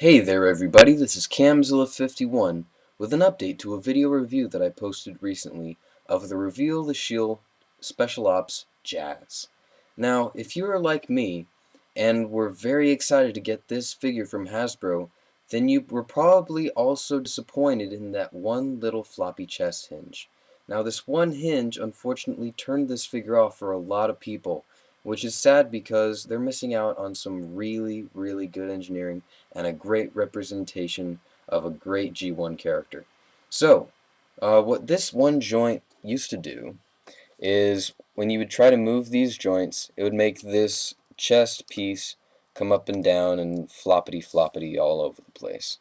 Hey there everybody, this is Camzilla51 with an update to a video review that I posted recently of the Reveal the Shield Special Ops Jazz. Now, if you are like me and were very excited to get this figure from Hasbro, then you were probably also disappointed in that one little floppy chest hinge. Now, this one hinge unfortunately turned this figure off for a lot of people, which is sad because they're missing out on some really, really good engineering and a great representation of a great G1 character. So, what this one joint used to do is when you would try to move these joints, it would make this chest piece come up and down and floppity floppity all over the place.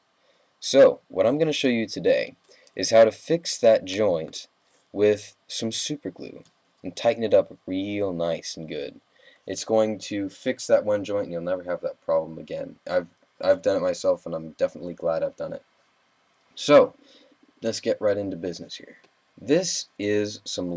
So, what I'm going to show you today is how to fix that joint with some super glue and tighten it up real nice and good. It's going to fix that one joint and you'll never have that problem again. I've done it myself and I'm definitely glad I've done it. So, let's get right into business here. This is some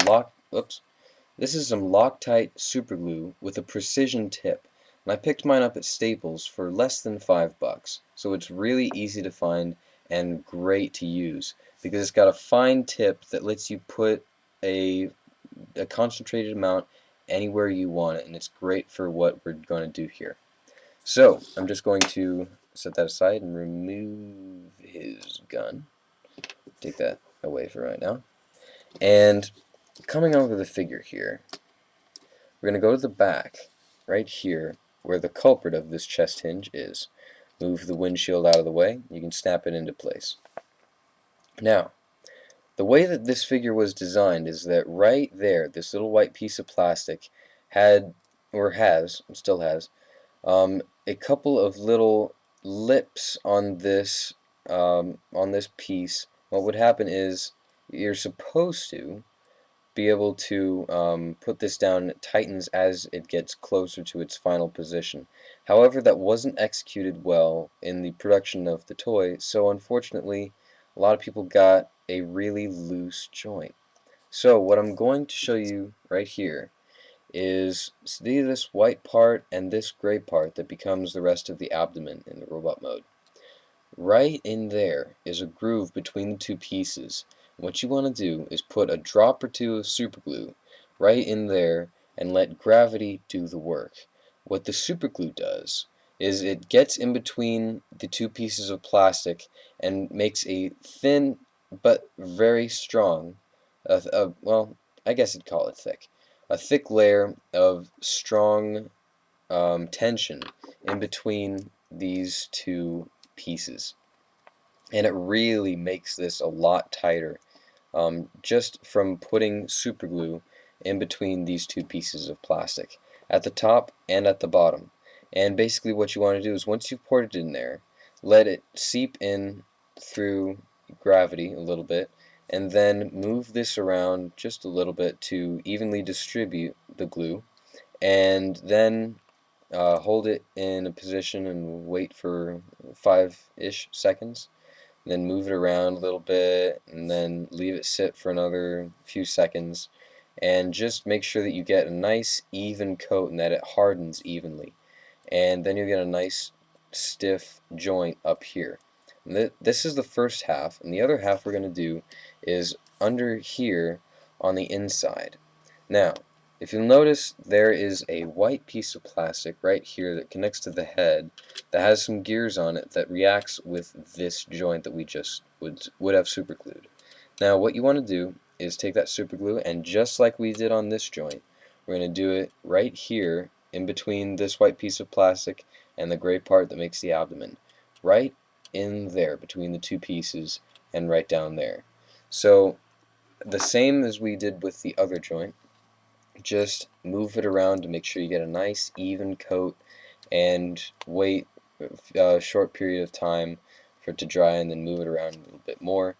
this is some Loctite super glue with a precision tip. And I picked mine up at Staples for less than $5. So it's really easy to find and great to use because it's got a fine tip that lets you put a concentrated amount anywhere you want it, and it's great for what we're going to do here. So I'm just going to set that aside and remove his gun. Take that away for right now. And coming over the figure here, we're going to go to the back, right here, where the culprit of this chest hinge is. Move the windshield out of the way, you can snap it into place. Now, the way that this figure was designed is that right there, this little white piece of plastic had, or has, still has, a couple of little lips on this piece. What would happen is you're supposed to be able to put this down, and it tightens as it gets closer to its final position. However, that wasn't executed well in the production of the toy, so unfortunately a lot of people got a really loose joint. So what I'm going to show you right here is see this white part and this gray part that becomes the rest of the abdomen in the robot mode. Right in there is a groove between the two pieces. What you want to do is put a drop or two of super glue right in there and let gravity do the work. What the super glue does is it gets in between the two pieces of plastic and makes a thin but very strong, well, I guess you'd call it thick, a thick layer of strong tension in between these two pieces, and it really makes this a lot tighter just from putting super glue in between these two pieces of plastic at the top and at the bottom. And basically what you want to do is once you've poured it in there, let it seep in through gravity a little bit, and then move this around just a little bit to evenly distribute the glue, and then hold it in a position and wait for 5-ish seconds. Then move it around a little bit, and then leave it sit for another few seconds. And just make sure that you get a nice even coat and that it hardens evenly. And then you'll get a nice stiff joint up here. And this is the first half, and the other half we're going to do is under here on the inside. Now, if you'll notice, there is a white piece of plastic right here that connects to the head that has some gears on it that reacts with this joint that we just would have super glued. Now, what you want to do is take that super glue, and just like we did on this joint, we're going to do it right here in between this white piece of plastic and the gray part that makes the abdomen. Right in there between the two pieces and right down there. So, the same as we did with the other joint, just move it around to make sure you get a nice even coat and wait a short period of time for it to dry, and then move it around a little bit more,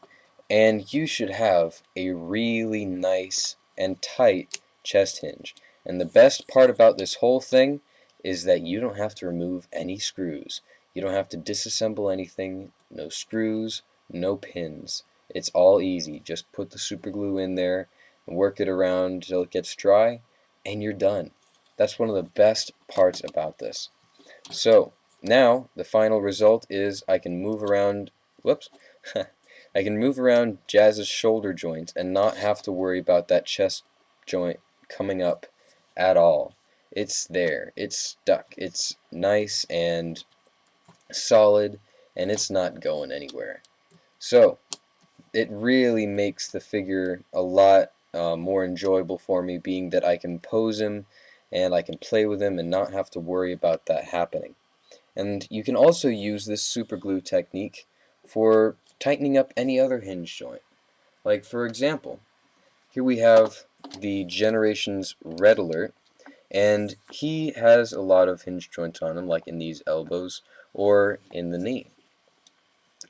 and you should have a really nice and tight chest hinge. And the best part about this whole thing is that you don't have to remove any screws. You don't have to disassemble anything, no screws, no pins. It's all easy. Just put the super glue in there, work it around until it gets dry, and you're done. That's one of the best parts about this. So, now the final result is I can move around, whoops, I can move around Jazz's shoulder joint and not have to worry about that chest joint coming up at all. It's there, it's stuck, it's nice and solid, and it's not going anywhere. So it really makes the figure a lot more enjoyable for me, being that I can pose him and I can play with him and not have to worry about that happening. And you can also use this super glue technique for tightening up any other hinge joint. Like for example, here we have the Generations Red Alert, and he has a lot of hinge joints on him, like in these elbows or in the knee.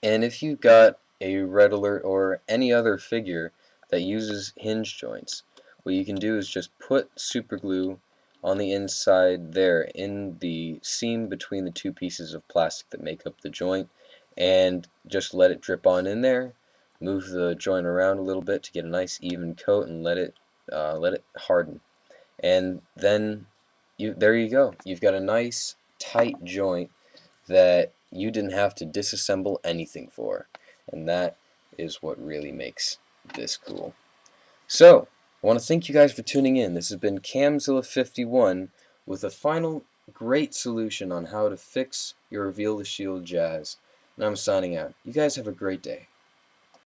And if you've got a Red Alert or any other figure that uses hinge joints, what you can do is just put super glue on the inside there in the seam between the two pieces of plastic that make up the joint, and just let it drip on in there. Move the joint around a little bit to get a nice even coat and let it harden. And then there you go. You've got a nice tight joint that you didn't have to disassemble anything for. And that is what really makes this cool. So, I want to thank you guys for tuning in. This has been Camzilla51 with a final great solution on how to fix your Reveal the Shield Jazz. And I'm signing out. You guys have a great day.